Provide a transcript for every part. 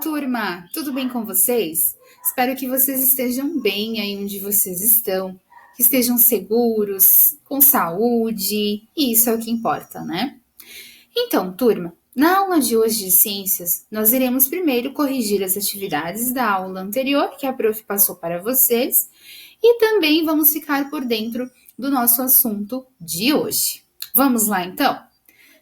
Turma, tudo bem com vocês? Espero que vocês estejam bem aí onde vocês estão, que estejam seguros, com saúde, e isso é o que importa, né? Então, turma, na aula de hoje de ciências, nós iremos primeiro corrigir as atividades da aula anterior que a prof passou para vocês e também vamos ficar por dentro do nosso assunto de hoje. Vamos lá então?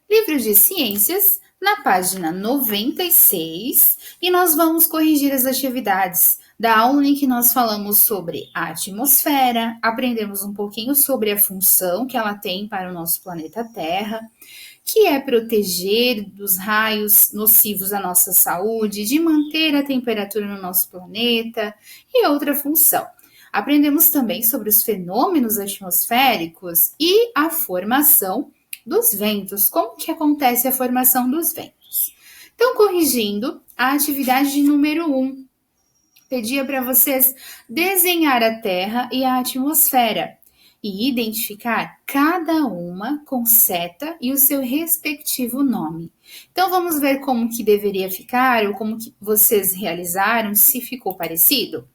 Livro de Ciências, na página 96, e nós vamos corrigir as atividades da aula em que nós falamos sobre a atmosfera, aprendemos um pouquinho sobre a função que ela tem para o nosso planeta Terra, que é proteger dos raios nocivos à nossa saúde, de manter a temperatura no nosso planeta e outra função. Aprendemos também sobre os fenômenos atmosféricos e a formação dos ventos, como que acontece a formação dos ventos. Então, corrigindo a atividade número 1, pedia para vocês desenhar a Terra e a atmosfera e identificar cada uma com seta e o seu respectivo nome. Então, vamos ver como que deveria ficar ou como que vocês realizaram, se ficou parecido?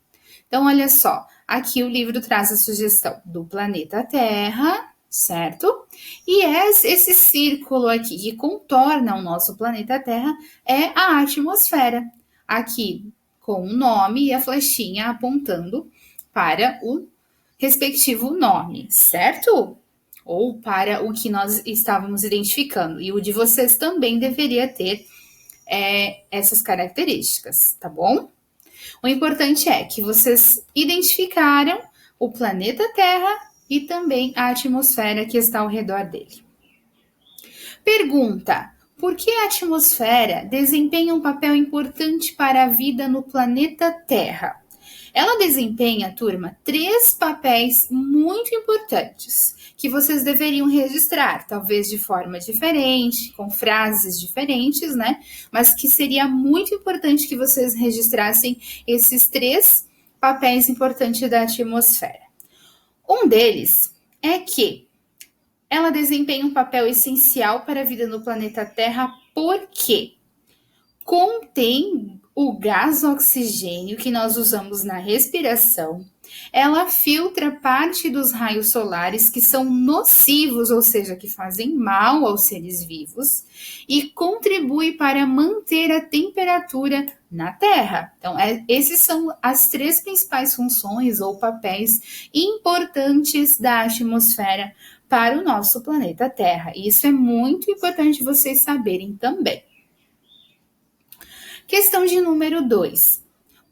Então, olha só, aqui o livro traz a sugestão do planeta Terra, certo? E esse círculo aqui que contorna o nosso planeta Terra é a atmosfera. Aqui com o nome e a flechinha apontando para o respectivo nome, certo? Ou para o que nós estávamos identificando. E o de vocês também deveria ter essas características, tá bom? O importante é que vocês identificaram o planeta Terra e também a atmosfera que está ao redor dele. Pergunta: por que a atmosfera desempenha um papel importante para a vida no planeta Terra? Ela desempenha, turma, 3 papéis muito importantes que vocês deveriam registrar, talvez de forma diferente, com frases diferentes, né? Mas que seria muito importante que vocês registrassem esses 3 papéis importantes da atmosfera. Um deles é que ela desempenha um papel essencial para a vida no planeta Terra porque contém o gás oxigênio que nós usamos na respiração, ela filtra parte dos raios solares que são nocivos, ou seja, que fazem mal aos seres vivos, e contribui para manter a temperatura na Terra. Então, esses são as 3 principais funções ou papéis importantes da atmosfera para o nosso planeta Terra. E isso é muito importante vocês saberem também. Questão de número 2.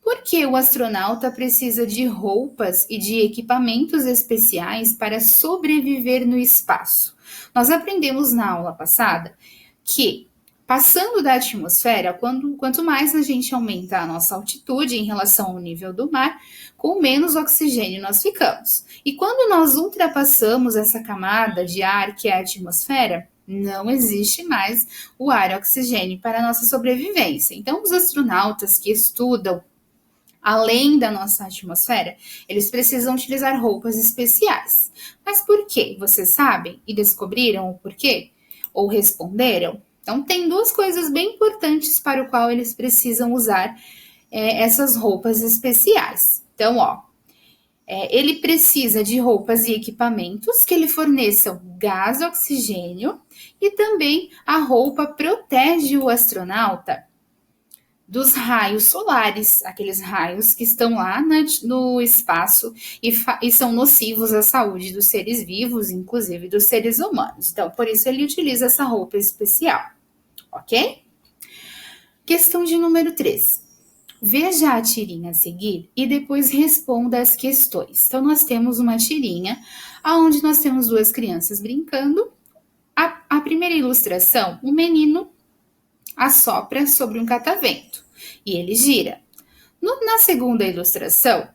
Por que o astronauta precisa de roupas e de equipamentos especiais para sobreviver no espaço? Nós aprendemos na aula passada que, passando da atmosfera, quanto mais a gente aumenta a nossa altitude em relação ao nível do mar, com menos oxigênio nós ficamos. E quando nós ultrapassamos essa camada de ar que é a atmosfera, não existe mais o ar oxigênio para a nossa sobrevivência. Então, os astronautas que estudam além da nossa atmosfera, eles precisam utilizar roupas especiais. Mas por quê? Vocês sabem e descobriram o porquê? Ou responderam? Então, tem 2 coisas bem importantes para o qual eles precisam usar essas roupas especiais. Então, ele precisa de roupas e equipamentos que lhe forneçam gás oxigênio e também a roupa protege o astronauta dos raios solares, aqueles raios que estão lá no espaço e são nocivos à saúde dos seres vivos, inclusive dos seres humanos. Então, por isso ele utiliza essa roupa especial, ok? Questão de número 3. Veja a tirinha a seguir e depois responda as questões. Então, nós temos uma tirinha onde nós temos 2 crianças brincando. A primeira ilustração, o menino assopra sobre um catavento e ele gira. Na segunda ilustração,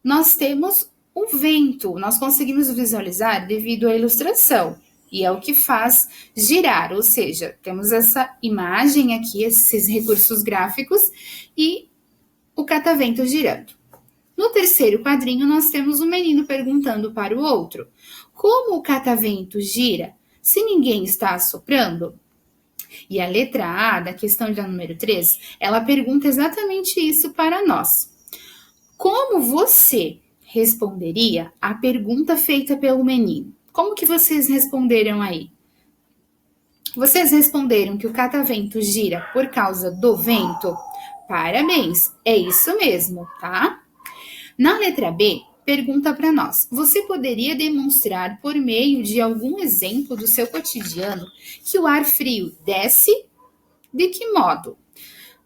nós temos o vento. Nós conseguimos visualizar devido à ilustração. E é o que faz girar, ou seja, temos essa imagem aqui, esses recursos gráficos e o catavento girando. No terceiro quadrinho, nós temos um menino perguntando para o outro: como o catavento gira se ninguém está assoprando? E a letra A, da questão da número 3, ela pergunta exatamente isso para nós. Como você responderia a pergunta feita pelo menino? Como que vocês responderam aí? Vocês responderam que o catavento gira por causa do vento? Parabéns, é isso mesmo, tá? Na letra B, pergunta para nós: você poderia demonstrar por meio de algum exemplo do seu cotidiano que o ar frio desce? De que modo?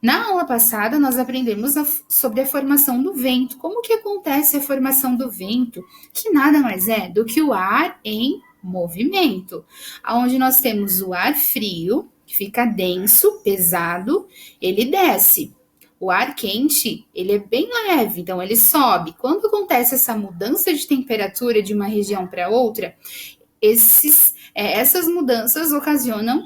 Na aula passada, nós aprendemos sobre a formação do vento. Como que acontece a formação do vento? Que nada mais é do que o ar em movimento, onde nós temos o ar frio, que fica denso, pesado, ele desce. O ar quente, ele é bem leve, então ele sobe. Quando acontece essa mudança de temperatura de uma região para outra, essas mudanças ocasionam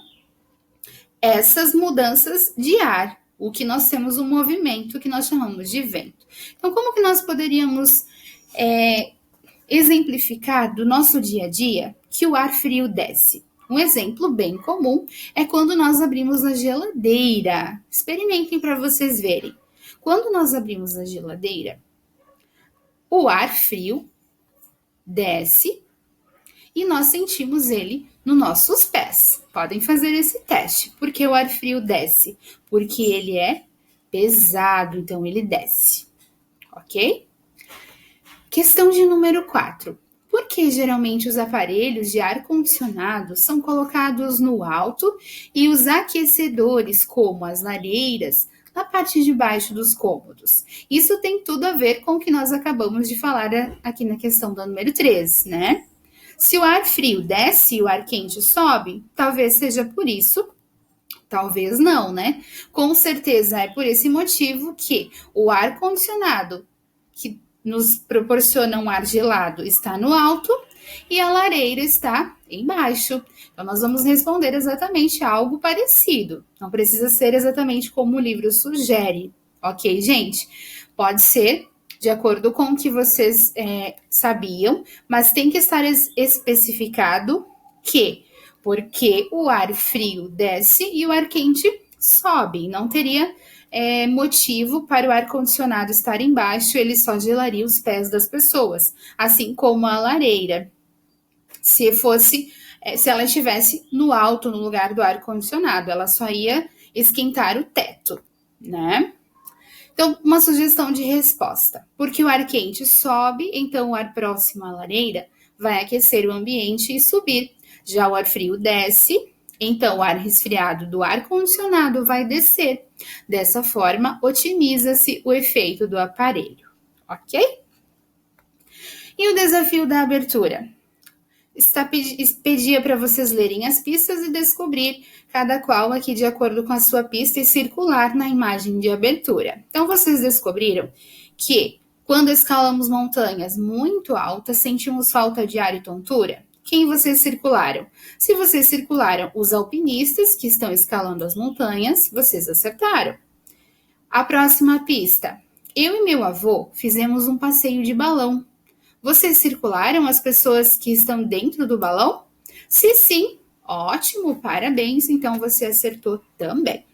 essas mudanças de ar, o que nós temos um movimento que nós chamamos de vento. Então, como que nós poderíamos exemplificar do nosso dia a dia que o ar frio desce? Um exemplo bem comum é quando nós abrimos a geladeira. Experimentem para vocês verem. Quando nós abrimos a geladeira, o ar frio desce e nós sentimos ele nos nossos pés. Podem fazer esse teste. Por que o ar frio desce? Porque ele é pesado, então ele desce. Ok? Questão de número 4. Por que geralmente os aparelhos de ar-condicionado são colocados no alto e os aquecedores, como as lareiras, na parte de baixo dos cômodos? Isso tem tudo a ver com o que nós acabamos de falar aqui na questão da número 3, né? Se o ar frio desce e o ar quente sobe, talvez seja por isso, talvez não, né? Com certeza é por esse motivo que o ar condicionado, que nos proporciona um ar gelado, está no alto e a lareira está embaixo. Então, nós vamos responder exatamente algo parecido. Não precisa ser exatamente como o livro sugere, ok, gente? Pode ser de acordo com o que vocês sabiam, mas tem que estar especificado que, porque o ar frio desce e o ar quente sobe. Não teria motivo para o ar-condicionado estar embaixo, ele só gelaria os pés das pessoas, assim como a lareira. Se ela estivesse no alto, no lugar do ar-condicionado, ela só ia esquentar o teto, né? Então, uma sugestão de resposta. Porque o ar quente sobe, então o ar próximo à lareira vai aquecer o ambiente e subir. Já o ar frio desce, então o ar resfriado do ar-condicionado vai descer. Dessa forma, otimiza-se o efeito do aparelho, ok? E o desafio da abertura? Pedia para vocês lerem as pistas e descobrir cada qual aqui de acordo com a sua pista e circular na imagem de abertura. Então, vocês descobriram que quando escalamos montanhas muito altas, sentimos falta de ar e tontura? Quem vocês circularam? Se vocês circularam os alpinistas que estão escalando as montanhas, vocês acertaram. A próxima pista. Eu e meu avô fizemos um passeio de balão. Vocês circularam as pessoas que estão dentro do balão? Se sim, ótimo, parabéns, então você acertou também.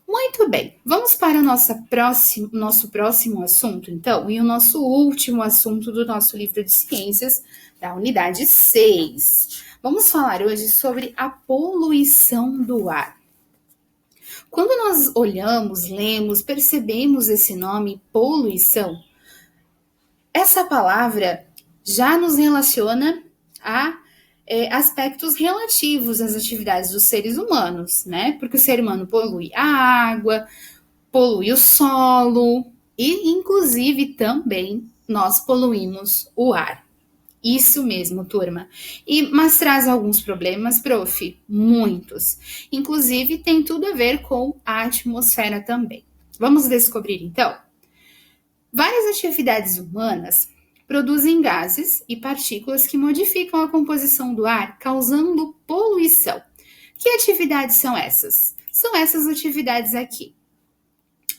Muito bem, vamos para o nosso próximo assunto, então, e o nosso último assunto do nosso livro de ciências, da unidade 6. Vamos falar hoje sobre a poluição do ar. Quando nós olhamos, lemos, percebemos esse nome, poluição, essa palavra já nos relaciona a aspectos relativos às atividades dos seres humanos, né? Porque o ser humano polui a água, polui o solo e, inclusive, também nós poluímos o ar. Isso mesmo, turma. Mas traz alguns problemas, prof? Muitos. Inclusive, tem tudo a ver com a atmosfera também. Vamos descobrir, então? Várias atividades humanas produzem gases e partículas que modificam a composição do ar, causando poluição. Que atividades são essas? São essas atividades aqui.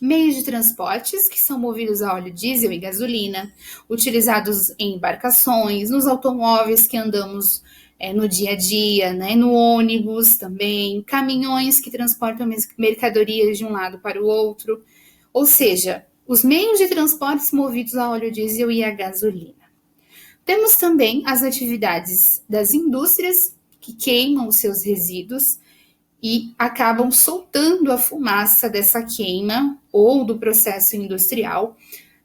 Meios de transportes, que são movidos a óleo diesel e gasolina, utilizados em embarcações, nos automóveis que andamos no dia a dia, né? No ônibus também, caminhões que transportam mercadorias de um lado para o outro, ou seja, os meios de transportes movidos a óleo diesel e a gasolina. Temos também as atividades das indústrias que queimam os seus resíduos e acabam soltando a fumaça dessa queima ou do processo industrial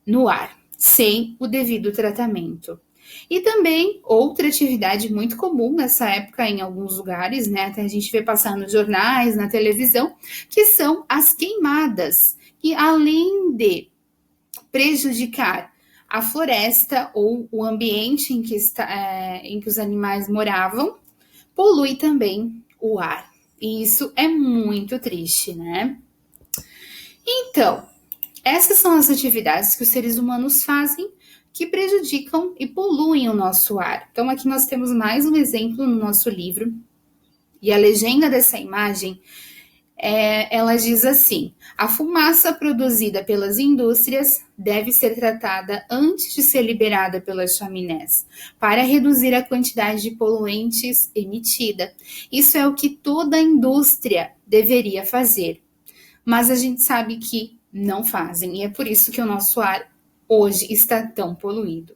no ar, sem o devido tratamento. E também outra atividade muito comum nessa época em alguns lugares, né? Até a gente vê passar nos jornais, na televisão, que são as queimadas, que além de prejudicar a floresta ou o ambiente em que os animais moravam, polui também o ar. E isso é muito triste, né? Então, essas são as atividades que os seres humanos fazem que prejudicam e poluem o nosso ar. Então, aqui nós temos mais um exemplo no nosso livro. E a legenda dessa imagem, ela diz assim: a fumaça produzida pelas indústrias deve ser tratada antes de ser liberada pelas chaminés, para reduzir a quantidade de poluentes emitida. Isso é o que toda indústria deveria fazer, mas a gente sabe que não fazem, e é por isso que o nosso ar hoje está tão poluído.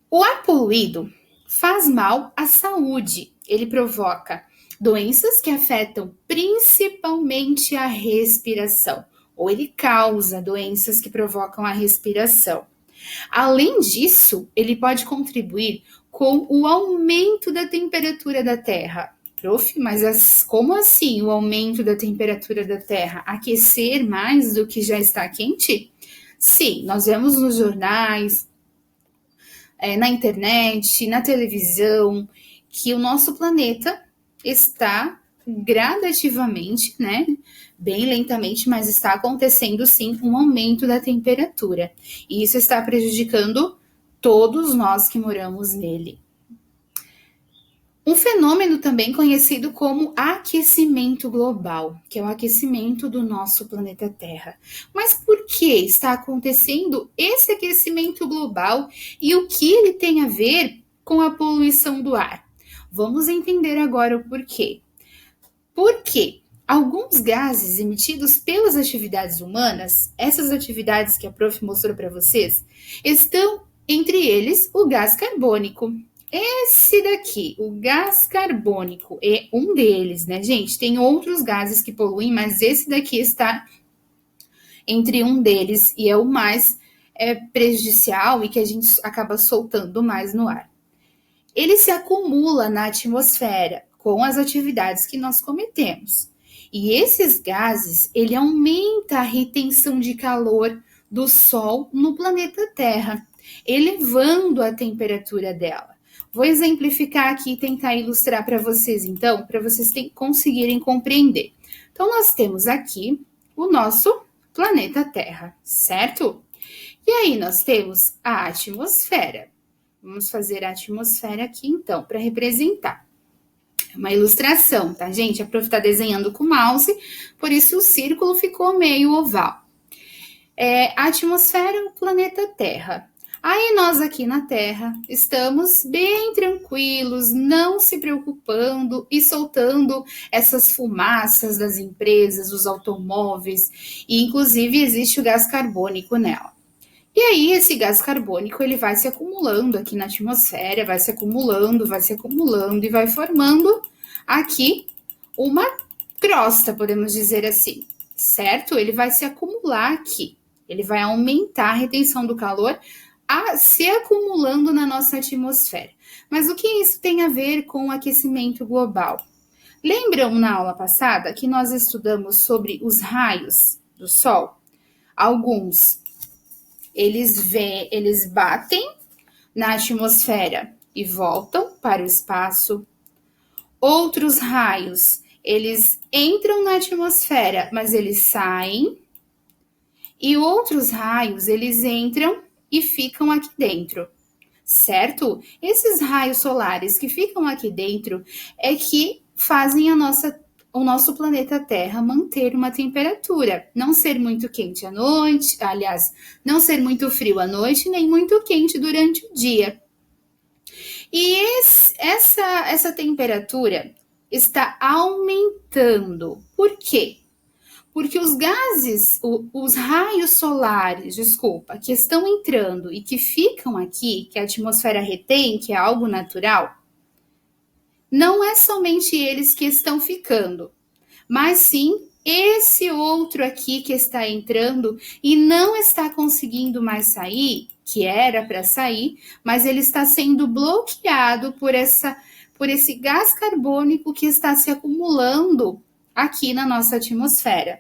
O ar poluído faz mal à saúde, ele provoca doenças que afetam principalmente a respiração, ou ele causa doenças que provocam a respiração. Além disso, ele pode contribuir com o aumento da temperatura da Terra. Prof, mas como assim o aumento da temperatura da Terra? Aquecer mais do que já está quente? Sim, nós vemos nos jornais, na internet, na televisão, que o nosso planeta está gradativamente, né, bem lentamente, mas está acontecendo sim um aumento da temperatura. E isso está prejudicando todos nós que moramos nele. Um fenômeno também conhecido como aquecimento global, que é o aquecimento do nosso planeta Terra. Mas por que está acontecendo esse aquecimento global e o que ele tem a ver com a poluição do ar? Vamos entender agora o porquê. Porque alguns gases emitidos pelas atividades humanas, essas atividades que a prof mostrou para vocês, estão entre eles o gás carbônico. Esse daqui, o gás carbônico, é um deles, né, gente? Tem outros gases que poluem, mas esse daqui está entre um deles e é o mais prejudicial e que a gente acaba soltando mais no ar. Ele se acumula na atmosfera com as atividades que nós cometemos. E esses gases, ele aumenta a retenção de calor do Sol no planeta Terra, elevando a temperatura dela. Vou exemplificar aqui e tentar ilustrar para vocês, então, para vocês conseguirem compreender. Então, nós temos aqui o nosso planeta Terra, certo? E aí, nós temos a atmosfera. Vamos fazer a atmosfera aqui, então, para representar. É uma ilustração, tá, gente? A prof está desenhando com o mouse, por isso o círculo ficou meio oval. A atmosfera é o planeta Terra. Aí nós aqui na Terra estamos bem tranquilos, não se preocupando e soltando essas fumaças das empresas, dos automóveis, e inclusive existe o gás carbônico nela. E aí esse gás carbônico ele vai se acumulando aqui na atmosfera, vai se acumulando e vai formando aqui uma crosta, podemos dizer assim, certo? Ele vai se acumular aqui, ele vai aumentar a retenção do calor, se acumulando na nossa atmosfera. Mas o que isso tem a ver com o aquecimento global? Lembram na aula passada que nós estudamos sobre os raios do Sol? Alguns, eles batem na atmosfera e voltam para o espaço. Outros raios, eles entram na atmosfera, mas eles saem. E outros raios, eles entram e ficam aqui dentro, certo? Esses raios solares que ficam aqui dentro é que fazem o nosso planeta Terra manter uma temperatura, não ser muito quente à noite, aliás, não ser muito frio à noite, nem muito quente durante o dia. E essa temperatura está aumentando. Por quê? Porque os gases, os raios solares, desculpa, que estão entrando e que ficam aqui, que a atmosfera retém, que é algo natural, não é somente eles que estão ficando, mas sim esse outro aqui que está entrando e não está conseguindo mais sair, que era para sair, mas ele está sendo bloqueado por esse gás carbônico que está se acumulando aqui na nossa atmosfera.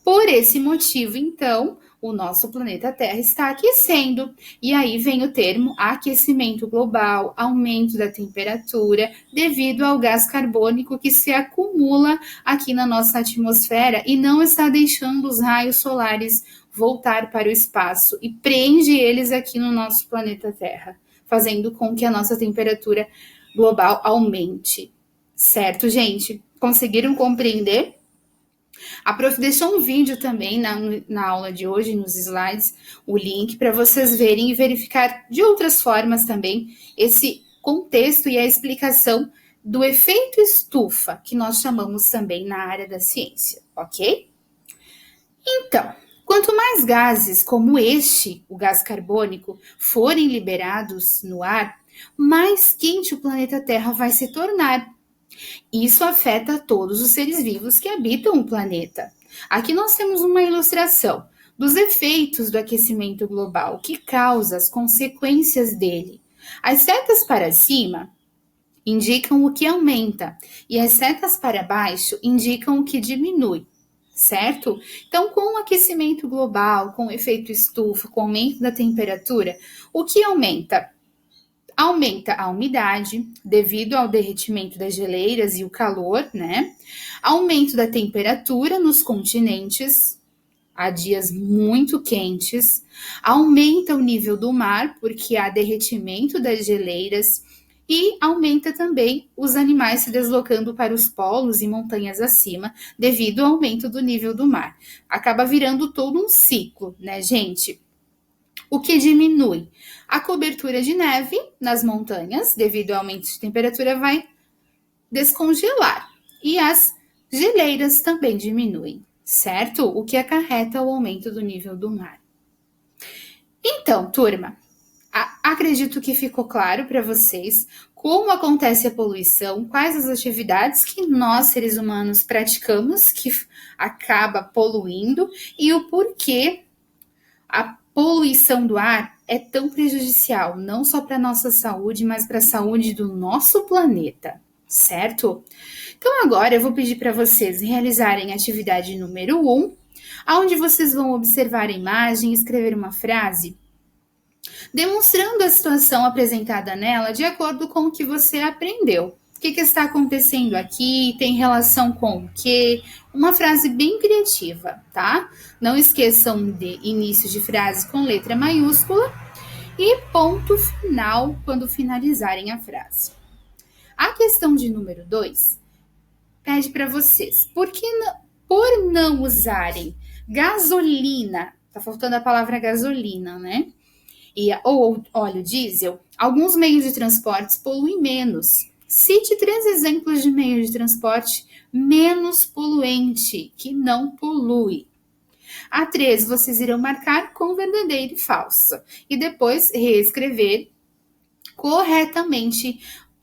Por esse motivo, então, o nosso planeta Terra está aquecendo. E aí vem o termo aquecimento global, aumento da temperatura, devido ao gás carbônico que se acumula aqui na nossa atmosfera e não está deixando os raios solares voltar para o espaço e prende eles aqui no nosso planeta Terra, fazendo com que a nossa temperatura global aumente. Certo, gente? Conseguiram compreender? A prof deixou um vídeo também na aula de hoje, nos slides, o link para vocês verem e verificar de outras formas também esse contexto e a explicação do efeito estufa, que nós chamamos também na área da ciência, ok? Então, quanto mais gases como este, o gás carbônico, forem liberados no ar, mais quente o planeta Terra vai se tornar. Isso afeta todos os seres vivos que habitam o planeta. Aqui nós temos uma ilustração dos efeitos do aquecimento global, que causa as consequências dele. As setas para cima indicam o que aumenta e as setas para baixo indicam o que diminui, certo? Então, com o aquecimento global, com o efeito estufa, com o aumento da temperatura, o que aumenta? Aumenta a umidade devido ao derretimento das geleiras e o calor, né? Aumento da temperatura nos continentes, há dias muito quentes. Aumenta o nível do mar, porque há derretimento das geleiras. E aumenta também os animais se deslocando para os polos e montanhas acima, devido ao aumento do nível do mar. Acaba virando todo um ciclo, né, gente? O que diminui? A cobertura de neve nas montanhas, devido ao aumento de temperatura, vai descongelar. E as geleiras também diminuem, certo? O que acarreta o aumento do nível do mar. Então, turma, acredito que ficou claro para vocês como acontece a poluição, quais as atividades que nós, seres humanos, praticamos que acaba poluindo e o porquê a poluição do ar é tão prejudicial, não só para a nossa saúde, mas para a saúde do nosso planeta, certo? Então agora eu vou pedir para vocês realizarem a atividade número 1, onde vocês vão observar a imagem e escrever uma frase, demonstrando a situação apresentada nela de acordo com o que você aprendeu. O que está acontecendo aqui? Tem relação com o quê? Uma frase bem criativa, tá? Não esqueçam de início de frase com letra maiúscula e ponto final quando finalizarem a frase. A questão de número 2 pede para vocês, por não usarem gasolina, tá faltando a palavra gasolina, né? Ou óleo diesel, alguns meios de transporte poluem menos. Cite 3 exemplos de meio de transporte menos poluente, que não polui. A 3, vocês irão marcar com verdadeiro e falso. E depois reescrever corretamente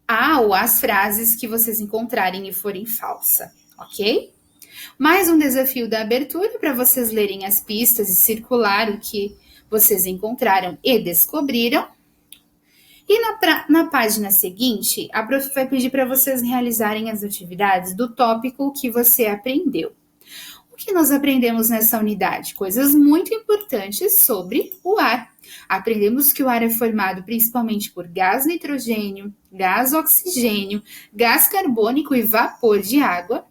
a ou as frases que vocês encontrarem e forem falsa, ok? Mais um desafio da abertura para vocês lerem as pistas e circular o que vocês encontraram e descobriram. E na página seguinte, a prof vai pedir para vocês realizarem as atividades do tópico que você aprendeu. O que nós aprendemos nessa unidade? Coisas muito importantes sobre o ar. Aprendemos que o ar é formado principalmente por gás nitrogênio, gás oxigênio, gás carbônico e vapor de água.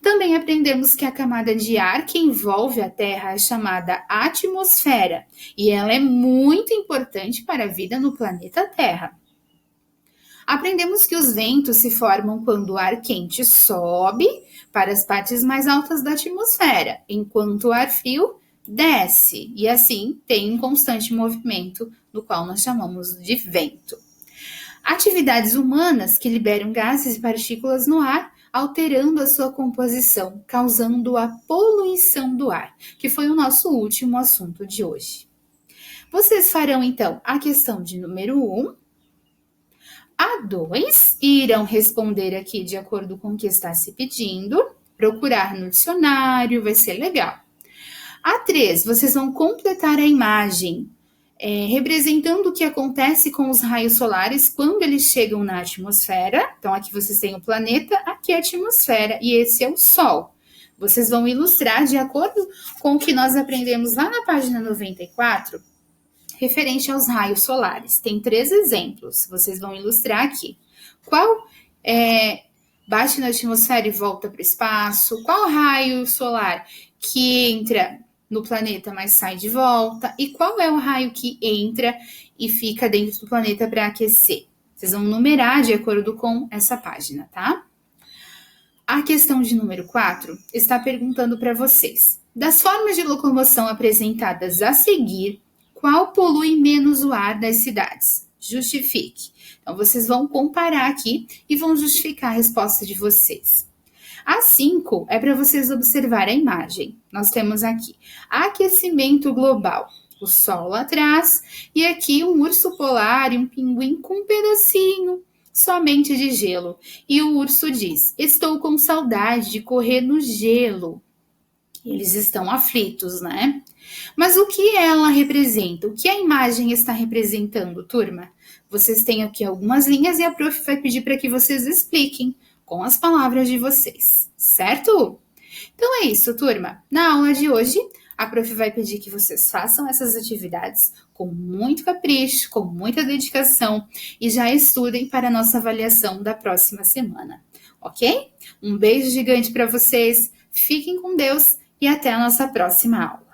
Também aprendemos que a camada de ar que envolve a Terra é chamada atmosfera e ela é muito importante para a vida no planeta Terra. Aprendemos que os ventos se formam quando o ar quente sobe para as partes mais altas da atmosfera, enquanto o ar frio desce e assim tem um constante movimento, do qual nós chamamos de vento. Atividades humanas que liberam gases e partículas no ar, alterando a sua composição, causando a poluição do ar, que foi o nosso último assunto de hoje. Vocês farão, então, a questão de número 1, a 2, e irão responder aqui de acordo com o que está se pedindo, procurar no dicionário, vai ser legal. A 3, vocês vão completar a imagem, representando o que acontece com os raios solares quando eles chegam na atmosfera. Então, aqui vocês têm o planeta, aqui é a atmosfera, e esse é o Sol. Vocês vão ilustrar de acordo com o que nós aprendemos lá na página 94, referente aos raios solares. Tem 3 exemplos, vocês vão ilustrar aqui. Qual bate na atmosfera e volta para o espaço? Qual raio solar que entra no planeta, mas sai de volta? E qual é o raio que entra e fica dentro do planeta para aquecer? Vocês vão numerar de acordo com essa página, tá? A questão de número 4 está perguntando para vocês: das formas de locomoção apresentadas a seguir, qual polui menos o ar das cidades? Justifique. Então, vocês vão comparar aqui e vão justificar a resposta de vocês. A 5 é para vocês observar a imagem. Nós temos aqui aquecimento global, o Sol lá atrás, e aqui um urso polar e um pinguim com um pedacinho somente de gelo. E o urso diz: estou com saudade de correr no gelo. Eles estão aflitos, né? Mas o que ela representa? O que a imagem está representando, turma? Vocês têm aqui algumas linhas e a prof vai pedir para que vocês expliquem com as palavras de vocês, certo? Então é isso, turma. Na aula de hoje, a prof vai pedir que vocês façam essas atividades com muito capricho, com muita dedicação e já estudem para a nossa avaliação da próxima semana, ok? Um beijo gigante para vocês, fiquem com Deus e até a nossa próxima aula.